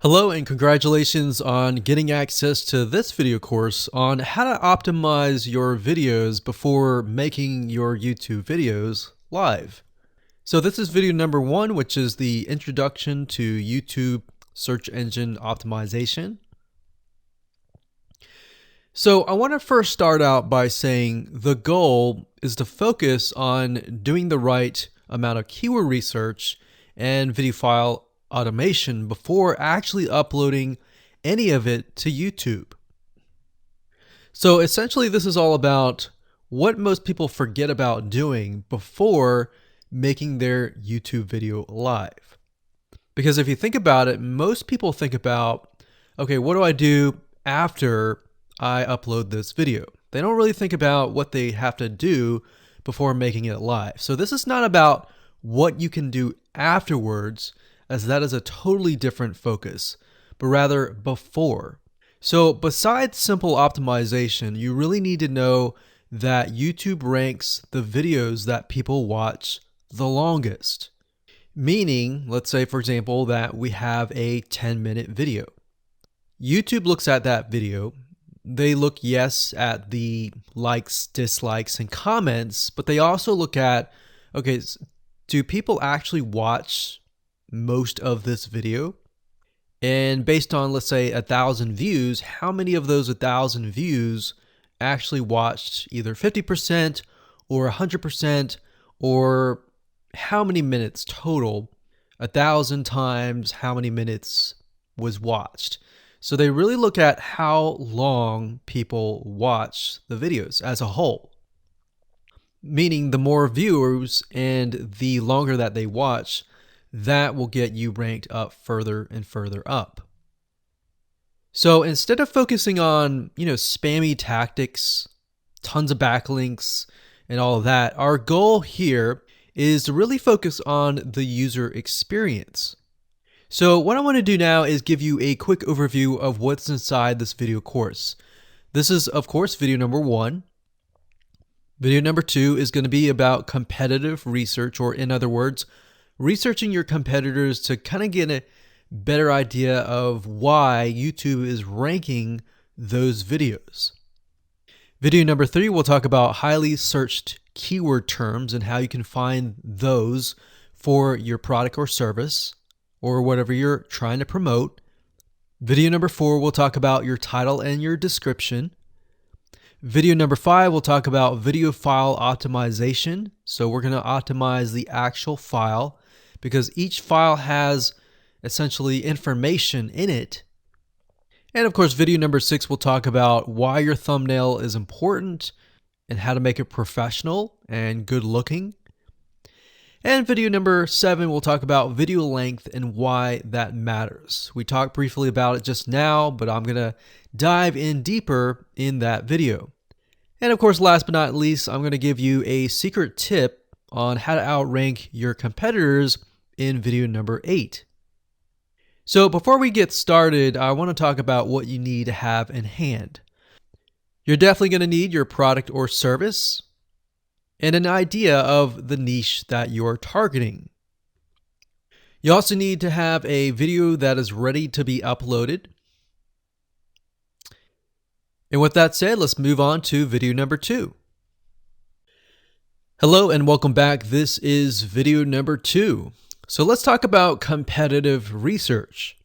Hello and congratulations on getting access to this video course on how to optimize your videos before making your YouTube videos live. So this is video number 1, which is the introduction to YouTube search engine optimization. So I want to first start out by saying the goal is to focus on doing the right amount of keyword research and video file automation before actually uploading any of it to YouTube. So essentially this is all about what most people forget about doing before making their YouTube video live. Because if you think about it, most people think about, okay, what do I do after I upload this video? They don't really think about what they have to do before making it live. So this is not about what you can do afterwards, as that is a totally different focus, but rather before. So besides simple optimization, you really need to know that YouTube ranks the videos that people watch the longest. Meaning, let's say for example that we have a 10-minute video. YouTube looks at that video. They look, yes, at the likes, dislikes, and comments, but they also look at, okay, do people actually watch most of this video? And based on, let's say, 1,000 views, how many of those 1,000 views actually watched either 50% or 100%, or how many minutes total? 1,000 times how many minutes was watched. So they really look at how long people watch the videos as a whole. Meaning the more viewers and the longer that they watch, that will get you ranked up further and further up. So instead of focusing on, spammy tactics, tons of backlinks, and all of that, our goal here is to really focus on the user experience. So what I want to do now is give you a quick overview of what's inside this video course. This is, of course, video number 1. Video number 2 is going to be about competitive research, or in other words, researching your competitors to kind of get a better idea of why YouTube is ranking those videos. Video number 3, we'll talk about highly searched keyword terms and how you can find those for your product or service or whatever you're trying to promote. Video number 4, we'll talk about your title and your description. Video number 5, we'll talk about video file optimization. So we're going to optimize the actual file, because each file has essentially information in it. And of course, video number 6 will talk about why your thumbnail is important and how to make it professional and good looking. And video number 7 will talk about video length and why that matters. We talked briefly about it just now, but I'm going to dive in deeper in that video. And of course, last but not least, I'm going to give you a secret tip on how to outrank your competitors in video number 8. So before we get started, I want to talk about what you need to have in hand. You're definitely going to need your product or service and an idea of the niche that you're targeting. You also need to have a video that is ready to be uploaded. And with that said, let's move on to video number 2. Hello and welcome back. This is video number 2. So let's talk about competitive research.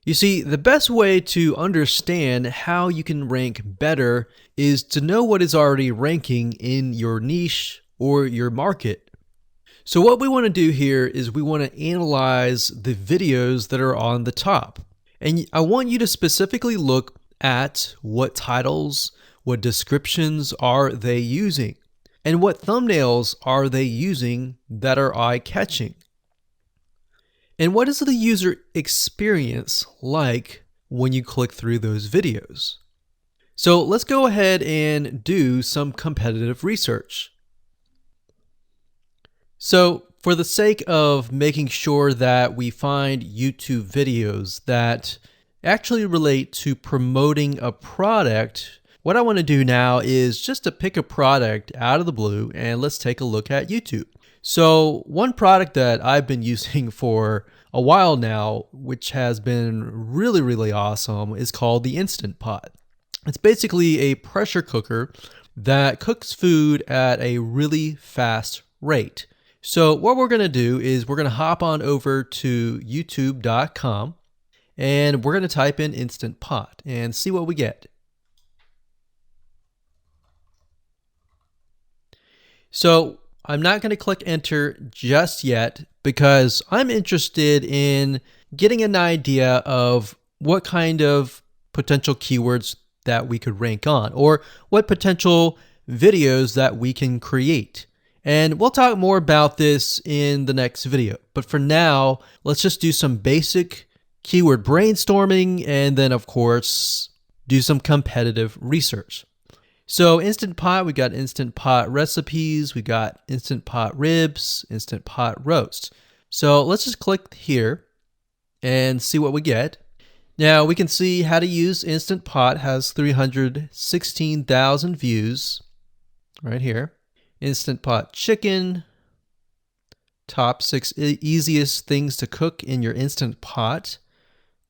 You see, the best way to understand how you can rank better is to know what is already ranking in your niche or your market. So what we want to do here is we want to analyze the videos that are on the top. And I want you to specifically look at what titles, what descriptions are they using, and what thumbnails are they using that are eye-catching. And what is the user experience like when you click through those videos? So let's go ahead and do some competitive research. So for the sake of making sure that we find YouTube videos that actually relate to promoting a product, what I want to do now is just to pick a product out of the blue and let's take a look at YouTube. So one product that I've been using for a while now, which has been really, really awesome, is called the Instant Pot. It's basically a pressure cooker that cooks food at a really fast rate. So what we're going to do is we're going to hop on over to youtube.com and we're going to type in Instant Pot and see what we get. So I'm not going to click enter just yet because I'm interested in getting an idea of what kind of potential keywords that we could rank on, or what potential videos that we can create. And we'll talk more about this in the next video. But for now, let's just do some basic keyword brainstorming and then, of course, do some competitive research. So Instant Pot, we got Instant Pot recipes, we got Instant Pot ribs, Instant Pot roast. So let's just click here and see what we get. Now we can see how to use Instant Pot has 316,000 views right here. Instant Pot chicken, top 6 easiest things to cook in your Instant Pot.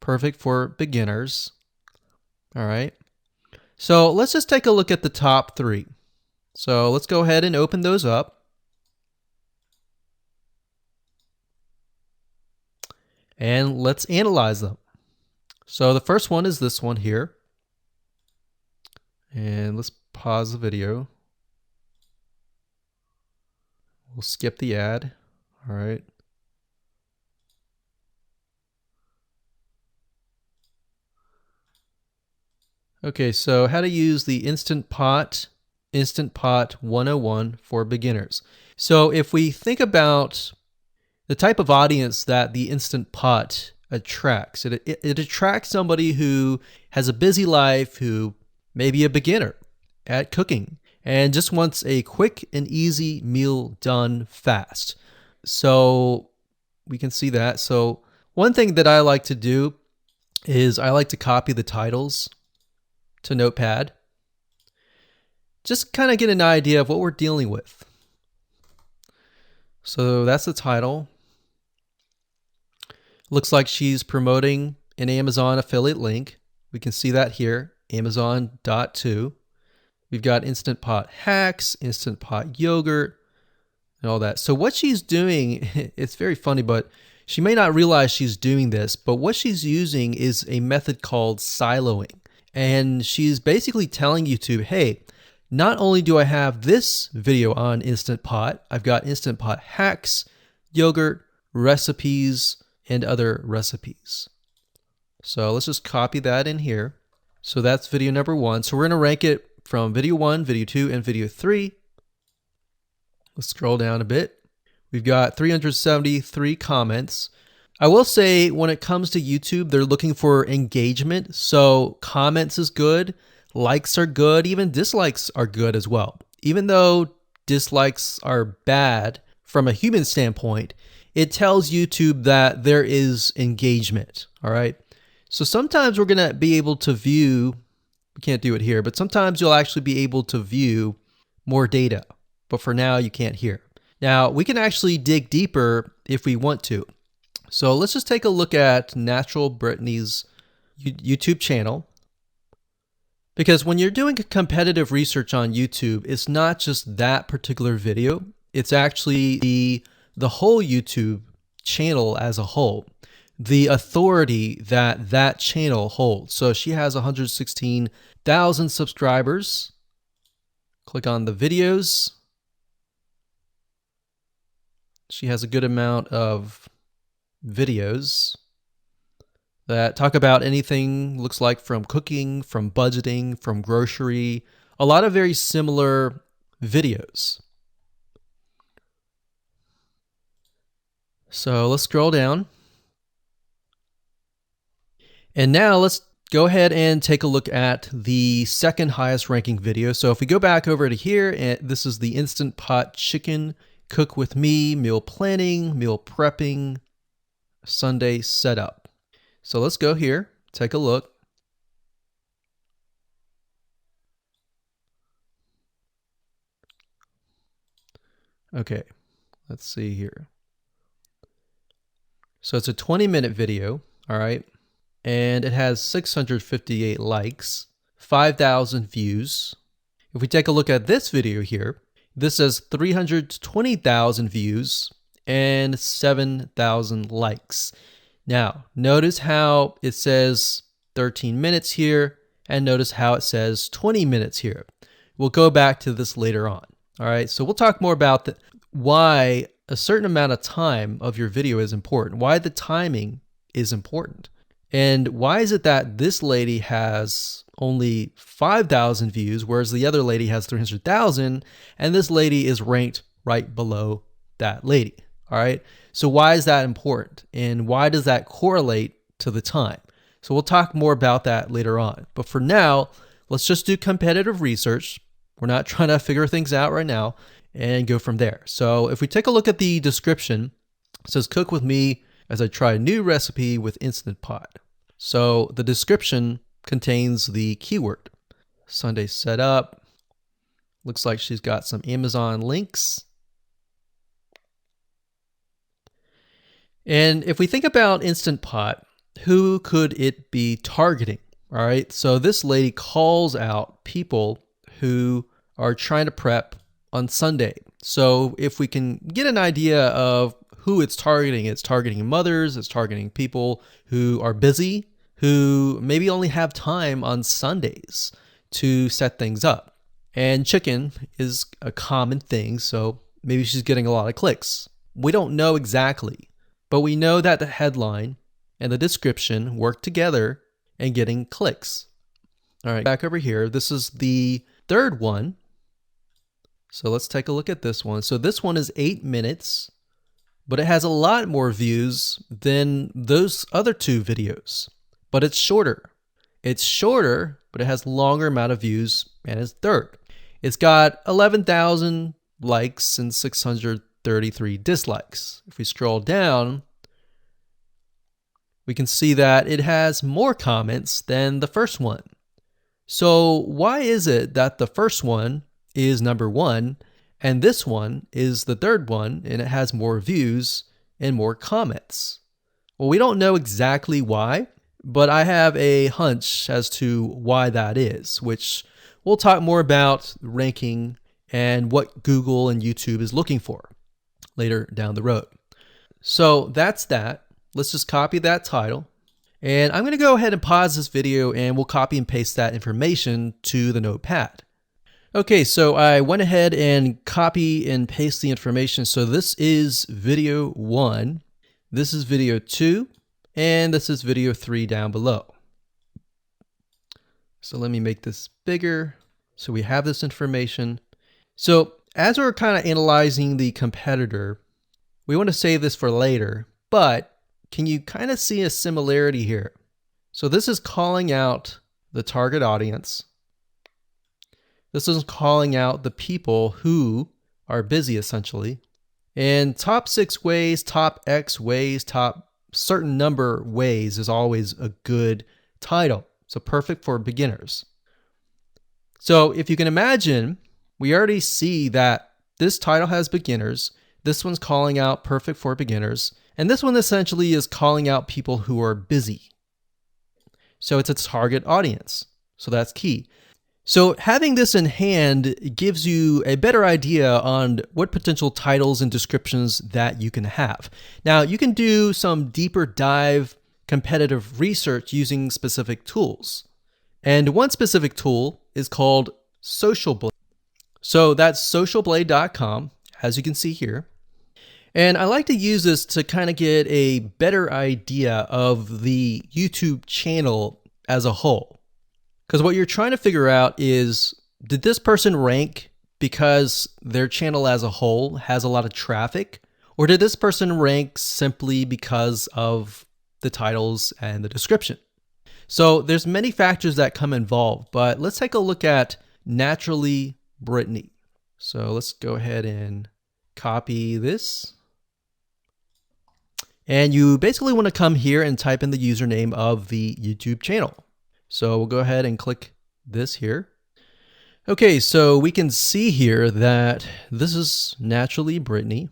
Perfect for beginners. All right. So let's just take a look at the top 3. So let's go ahead and open those up. And let's analyze them. So the first one is this one here. And let's pause the video. We'll skip the ad. All right. Okay, so how to use the Instant Pot 101 for beginners. So if we think about the type of audience that the Instant Pot attracts, it attracts somebody who has a busy life, who may be a beginner at cooking and just wants a quick and easy meal done fast. So we can see that. So one thing that I like to do is I like to copy the titles to Notepad. Just kind of get an idea of what we're dealing with. So that's the title. Looks like she's promoting an Amazon affiliate link. We can see that here, Amazon.to. We've got Instant Pot hacks, Instant Pot yogurt, and all that. So what she's doing, it's very funny, but she may not realize she's doing this, but what she's using is a method called siloing. And she's basically telling YouTube, hey, not only do I have this video on Instant Pot, I've got Instant Pot hacks, yogurt, recipes, and other recipes. So let's just copy that in here. So that's video number 1. So we're going to rank it from video 1, video 2, and video 3. Let's scroll down a bit. We've got 373 comments. I will say when it comes to YouTube, they're looking for engagement. So comments is good, likes are good, even dislikes are good as well. Even though dislikes are bad from a human standpoint, it tells YouTube that there is engagement. All right. So sometimes we're going to be able to view, we can't do it here, but sometimes you'll actually be able to view more data. But for now, you can't hear. Now, we can actually dig deeper if we want to. So let's just take a look at Natural Brittany's YouTube channel. Because when you're doing competitive research on YouTube, it's not just that particular video. It's actually the whole YouTube channel as a whole. The authority that that channel holds. So she has 116,000 subscribers. Click on the videos. She has a good amount of videos that talk about anything, looks like from cooking, from budgeting, from grocery, a lot of very similar videos. So let's scroll down. And now let's go ahead and take a look at the second highest ranking video. So if we go back over to here, and this is the Instant Pot chicken, cook with me, meal planning, meal prepping, Sunday setup. So let's go here, take a look. Okay, let's see here. So it's a 20-minute video, all right? And it has 658 likes, 5,000 views. If we take a look at this video here, this has 320,000 views and 7,000 likes. Now, notice how it says 13 minutes here, and notice how it says 20 minutes here. We'll go back to this later on. All right, so we'll talk more about why a certain amount of time of your video is important, why the timing is important. And why is it that this lady has only 5,000 views, whereas the other lady has 300,000, and this lady is ranked right below that lady? All right. So why is that important? And why does that correlate to the time? So we'll talk more about that later on. But for now, let's just do competitive research. We're not trying to figure things out right now and go from there. So if we take a look at the description, it says cook with me as I try a new recipe with Instant Pot. So the description contains the keyword. Sunday setup. Looks like she's got some Amazon links. And if we think about Instant Pot, who could it be targeting? All right, so this lady calls out people who are trying to prep on Sunday. So if we can get an idea of who it's targeting mothers, it's targeting people who are busy, who maybe only have time on Sundays to set things up. And chicken is a common thing, so maybe she's getting a lot of clicks. We don't know exactly, but we know that the headline and the description work together and getting clicks. All right, back over here. This is the third one. So let's take a look at this one. So this one is 8 minutes, but it has a lot more views than those other two videos. But it's shorter. It's shorter, but it has longer amount of views, and it's third. It's got 11,000 likes and 633 dislikes. If we scroll down, we can see that it has more comments than the first one. So why is it that the first one is number one and this one is the third one and it has more views and more comments? Well, we don't know exactly why, but I have a hunch as to why that is, which we'll talk more about ranking and what Google and YouTube is looking for later down the road. So that's that. Let's just copy that title. And I'm going to go ahead and pause this video and we'll copy and paste that information to the notepad. Okay, so I went ahead and copy and paste the information. So this is video 1, this is video 2, and this is video 3 down below. So let me make this bigger so we have this information. So as we're kind of analyzing the competitor, we want to save this for later, but can you kind of see a similarity here? So this is calling out the target audience. This is calling out the people who are busy, essentially. And top 6 ways, top X ways, top certain number ways is always a good title. So perfect for beginners. So if you can imagine, we already see that this title has beginners. This one's calling out perfect for beginners. And this one essentially is calling out people who are busy. So it's a target audience. So that's key. So having this in hand gives you a better idea on what potential titles and descriptions that you can have. Now, you can do some deeper dive competitive research using specific tools. And one specific tool is called Social Blade. So that's socialblade.com, as you can see here. And I like to use this to kind of get a better idea of the YouTube channel as a whole. Because what you're trying to figure out is, did this person rank because their channel as a whole has a lot of traffic? Or did this person rank simply because of the titles and the description? So there's many factors that come involved, but let's take a look at Naturally Brittany. So let's go ahead and copy this. And you basically want to come here and type in the username of the YouTube channel. So we'll go ahead and click this here. Okay, so we can see here that this is Naturally Brittany,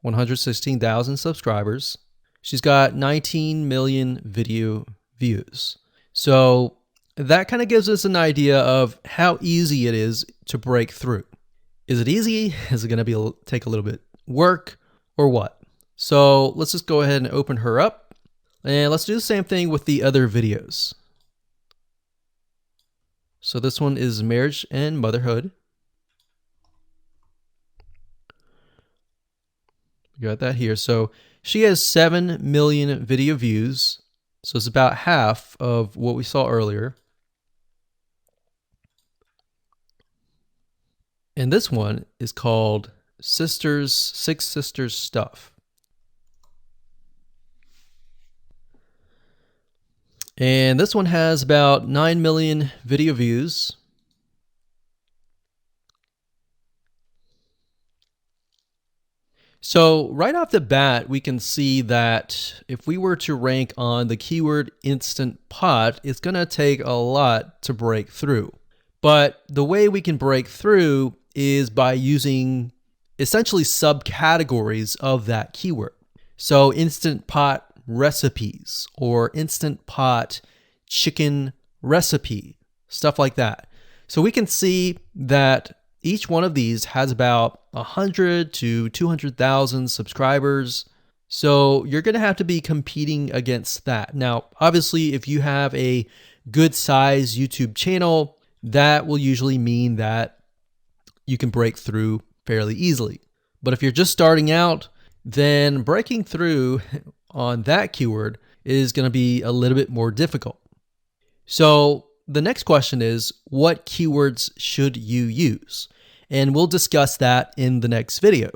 116,000 subscribers. She's got 19 million video views. So that kind of gives us an idea of how easy it is to break through. Is it easy? Is it going to take a little bit work or what? So let's just go ahead and open her up, and let's do the same thing with the other videos. So this one is marriage and motherhood. We got that here. So she has 7 million video views. So it's about half of what we saw earlier. And this one is called Six Sisters Stuff. And this one has about 9 million video views. So right off the bat, we can see that if we were to rank on the keyword Instant Pot, it's going to take a lot to break through. But the way we can break through is by using essentially subcategories of that keyword. So Instant Pot recipes or Instant Pot chicken recipe, stuff like that. So we can see that each one of these has about 100 to 200,000 subscribers. So you're going to have to be competing against that. Now, obviously, if you have a good size YouTube channel, that will usually mean that you can break through fairly easily. But if you're just starting out, then breaking through on that keyword is going to be a little bit more difficult. So the next question is, what keywords should you use? And we'll discuss that in the next video.